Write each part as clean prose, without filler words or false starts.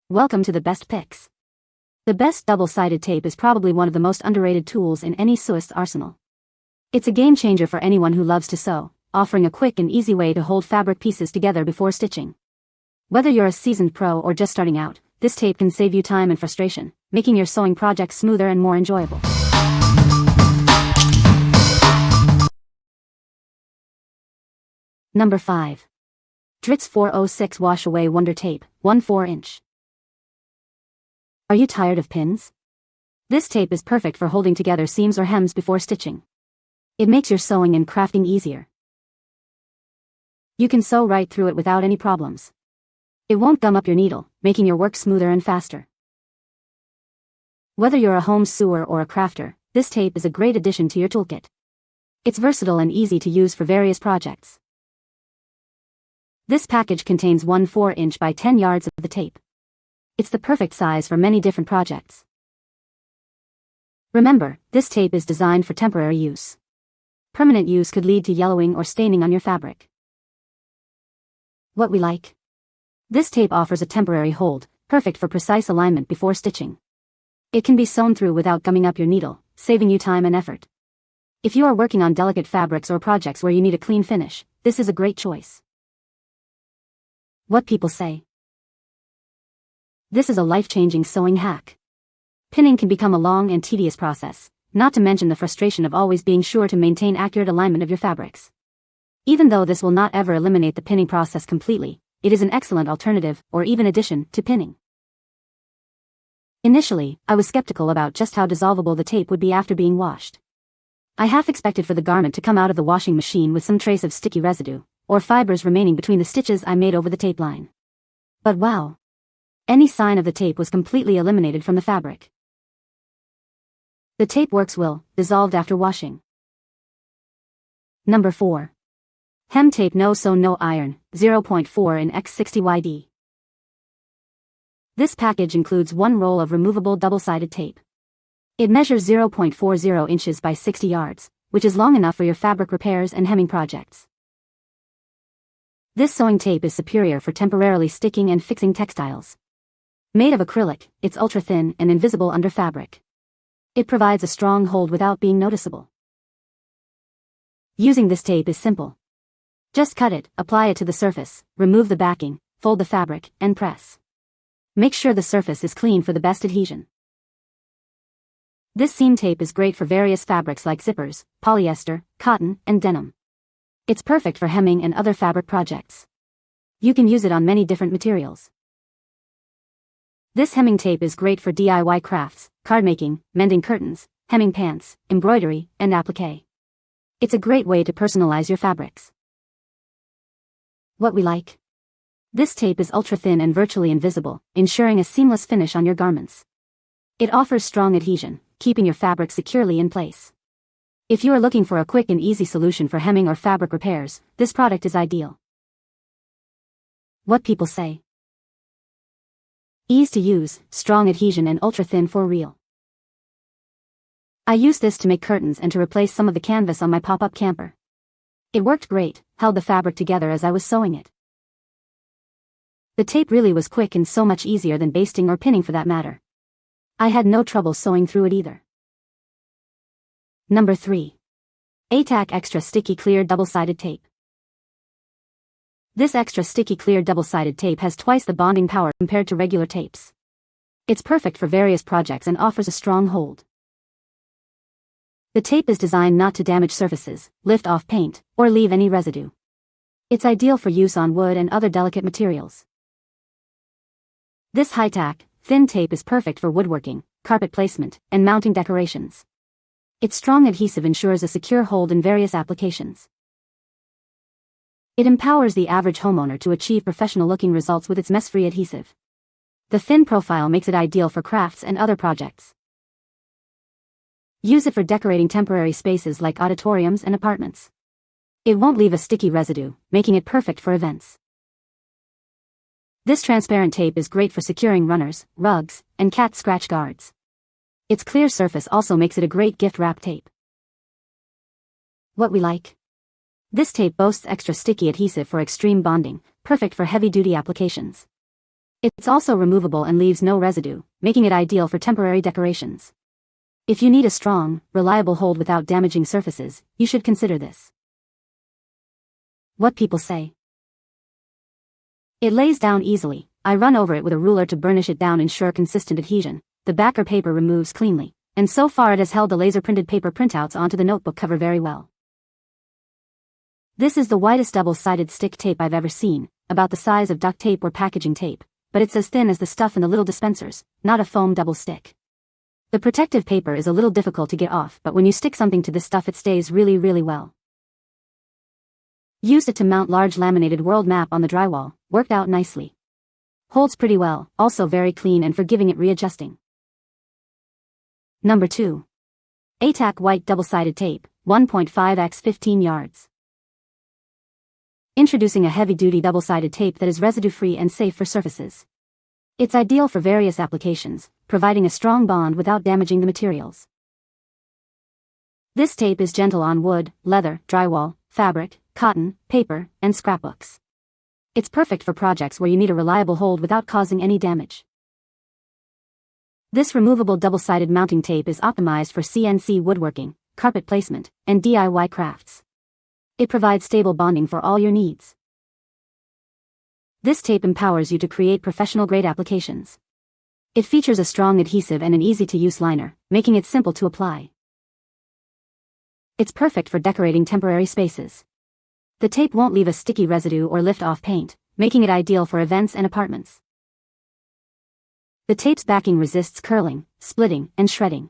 Welcome to the best picks. The best double-sided tape is probably one of the most underrated tools in any sewist's arsenal. It's a game changer for anyone who loves to sew, offering a quick and easy way to hold fabric pieces together before stitching. Whether you're a seasoned pro or just starting out, this tape can save you time and frustration, making your sewing projects smoother and more enjoyable. Number 5. Dritz 406 Wash Away Wonder Tape, 1/4 inch. Are you tired of pins? This tape is perfect for holding together seams or hems before stitching. It makes your sewing and crafting easier. You can sew right through it without any problems. It won't gum up your needle, making your work smoother and faster. Whether you're a home sewer or a crafter, this tape is a great addition to your toolkit. It's versatile and easy to use for various projects. This package contains 1/4 inch by 10 yards of the tape. It's the perfect size for many different projects. Remember, this tape is designed for temporary use. Permanent use could lead to yellowing or staining on your fabric. What we like? This tape offers a temporary hold, perfect for precise alignment before stitching. It can be sewn through without gumming up your needle, saving you time and effort. If you are working on delicate fabrics or projects where you need a clean finish, this is a great choice. What people say. This is a life-changing sewing hack. Pinning can become a long and tedious process, not to mention the frustration of always being sure to maintain accurate alignment of your fabrics. Even though this will not ever eliminate the pinning process completely, it is an excellent alternative, or even addition, to pinning. Initially, I was skeptical about just how dissolvable the tape would be after being washed. I half expected for the garment to come out of the washing machine with some trace of sticky residue, or fibers remaining between the stitches I made over the tape line. But wow! Any sign of the tape was completely eliminated from the fabric. The tape works well, dissolved after washing. Number 4. Hem Tape No Sew No Iron, 0.4 in x60yd. This package includes one roll of removable double-sided tape. It measures 0.40 inches by 60 yards, which is long enough for your fabric repairs and hemming projects. This sewing tape is superior for temporarily sticking and fixing textiles. Made of acrylic, it's ultra-thin and invisible under fabric. It provides a strong hold without being noticeable. Using this tape is simple. Just cut it, apply it to the surface, remove the backing, fold the fabric, and press. Make sure the surface is clean for the best adhesion. This seam tape is great for various fabrics like zippers, polyester, cotton, and denim. It's perfect for hemming and other fabric projects. You can use it on many different materials. This hemming tape is great for DIY crafts, card making, mending curtains, hemming pants, embroidery, and applique. It's a great way to personalize your fabrics. What we like? This tape is ultra-thin and virtually invisible, ensuring a seamless finish on your garments. It offers strong adhesion, keeping your fabric securely in place. If you are looking for a quick and easy solution for hemming or fabric repairs, this product is ideal. What people say. Ease to use, strong adhesion and ultra-thin for real. I used this to make curtains and to replace some of the canvas on my pop-up camper. It worked great, held the fabric together as I was sewing it. The tape really was quick and so much easier than basting or pinning for that matter. I had no trouble sewing through it either. Number 3. ATack Extra Sticky Clear Double-Sided Tape. This extra sticky clear double-sided tape has twice the bonding power compared to regular tapes. It's perfect for various projects and offers a strong hold. The tape is designed not to damage surfaces, lift off paint, or leave any residue. It's ideal for use on wood and other delicate materials. This high-tack, thin tape is perfect for woodworking, carpet placement, and mounting decorations. Its strong adhesive ensures a secure hold in various applications. It empowers the average homeowner to achieve professional-looking results with its mess-free adhesive. The thin profile makes it ideal for crafts and other projects. Use it for decorating temporary spaces like auditoriums and apartments. It won't leave a sticky residue, making it perfect for events. This transparent tape is great for securing runners, rugs, and cat scratch guards. Its clear surface also makes it a great gift wrap tape. What we like? This tape boasts extra sticky adhesive for extreme bonding, perfect for heavy-duty applications. It's also removable and leaves no residue, making it ideal for temporary decorations. If you need a strong, reliable hold without damaging surfaces, you should consider this. What people say. It lays down easily. I run over it with a ruler to burnish it down, ensure consistent adhesion. The backer paper removes cleanly, and so far it has held the laser-printed paper printouts onto the notebook cover very well. This is the widest double-sided stick tape I've ever seen, about the size of duct tape or packaging tape, but it's as thin as the stuff in the little dispensers, not a foam double stick. The protective paper is a little difficult to get off, but when you stick something to this stuff it stays really well. Used it to mount large laminated world map on the drywall, worked out nicely. Holds pretty well, also very clean and forgiving at readjusting. Number 2. ATack white double-sided tape, 1.5x 15 yards. Introducing a heavy-duty double-sided tape that is residue-free and safe for surfaces. It's ideal for various applications, providing a strong bond without damaging the materials. This tape is gentle on wood, leather, drywall, fabric, cotton, paper, and scrapbooks. It's perfect for projects where you need a reliable hold without causing any damage. This removable double-sided mounting tape is optimized for CNC woodworking, carpet placement, and DIY crafts. It provides stable bonding for all your needs. This tape empowers you to create professional-grade applications. It features a strong adhesive and an easy-to-use liner, making it simple to apply. It's perfect for decorating temporary spaces. The tape won't leave a sticky residue or lift off paint, making it ideal for events and apartments. The tape's backing resists curling, splitting, and shredding.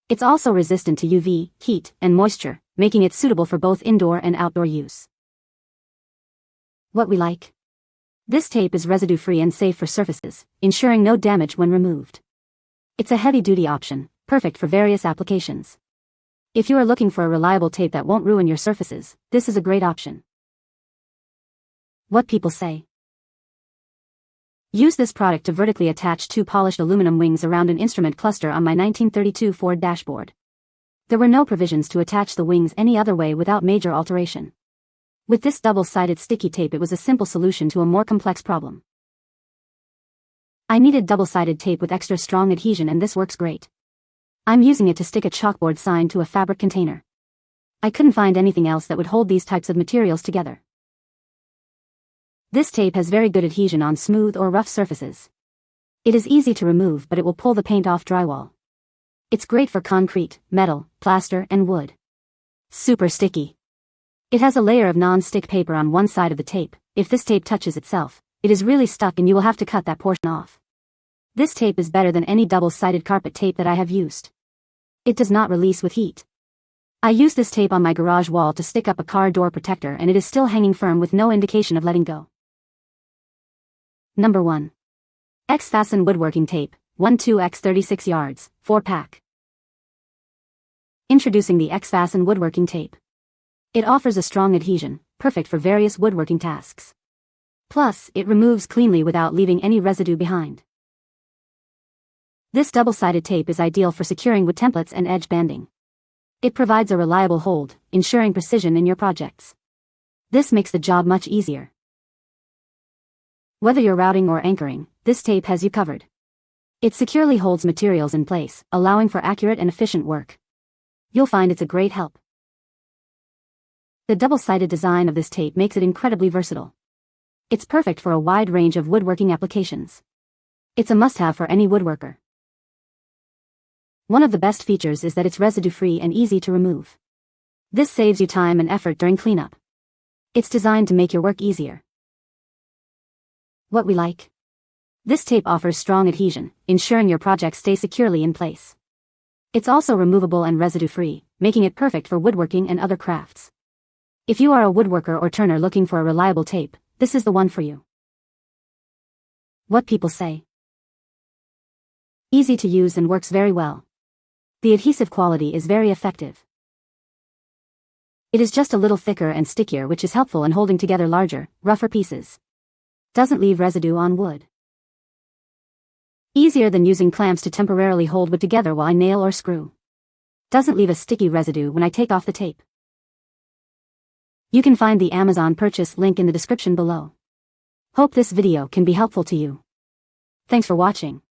It's also resistant to UV, heat, and moisture, making it suitable for both indoor and outdoor use. What we like. This tape is residue-free and safe for surfaces, ensuring no damage when removed. It's a heavy-duty option, perfect for various applications. If you are looking for a reliable tape that won't ruin your surfaces, this is a great option. What people say. Use this product to vertically attach 2 polished aluminum wings around an instrument cluster on my 1932 Ford dashboard. There were no provisions to attach the wings any other way without major alteration. With this double-sided sticky tape it was a simple solution to a more complex problem. I needed double-sided tape with extra strong adhesion and this works great. I'm using it to stick a chalkboard sign to a fabric container. I couldn't find anything else that would hold these types of materials together. This tape has very good adhesion on smooth or rough surfaces. It is easy to remove but it will pull the paint off drywall. It's great for concrete, metal, plaster, and wood. Super sticky. It has a layer of non-stick paper on one side of the tape. If this tape touches itself, it is really stuck and you will have to cut that portion off. This tape is better than any double-sided carpet tape that I have used. It does not release with heat. I used this tape on my garage wall to stick up a car door protector and it is still hanging firm with no indication of letting go. Number 1. XFasten woodworking tape, 12x 36 yards, 4-pack. Introducing the XFasten woodworking tape. It offers a strong adhesion, perfect for various woodworking tasks. Plus, it removes cleanly without leaving any residue behind. This double-sided tape is ideal for securing wood templates and edge banding. It provides a reliable hold, ensuring precision in your projects. This makes the job much easier. Whether you're routing or anchoring, this tape has you covered. It securely holds materials in place, allowing for accurate and efficient work. You'll find it's a great help. The double-sided design of this tape makes it incredibly versatile. It's perfect for a wide range of woodworking applications. It's a must-have for any woodworker. One of the best features is that it's residue-free and easy to remove. This saves you time and effort during cleanup. It's designed to make your work easier. What we like. This tape offers strong adhesion, ensuring your projects stay securely in place. It's also removable and residue-free, making it perfect for woodworking and other crafts. If you are a woodworker or turner looking for a reliable tape, this is the one for you. What people say. Easy to use and works very well. The adhesive quality is very effective. It is just a little thicker and stickier, which is helpful in holding together larger, rougher pieces. Doesn't leave residue on wood. Easier than using clamps to temporarily hold wood together while I nail or screw. Doesn't leave a sticky residue when I take off the tape. You can find the Amazon purchase link in the description below. Hope this video can be helpful to you. Thanks for watching.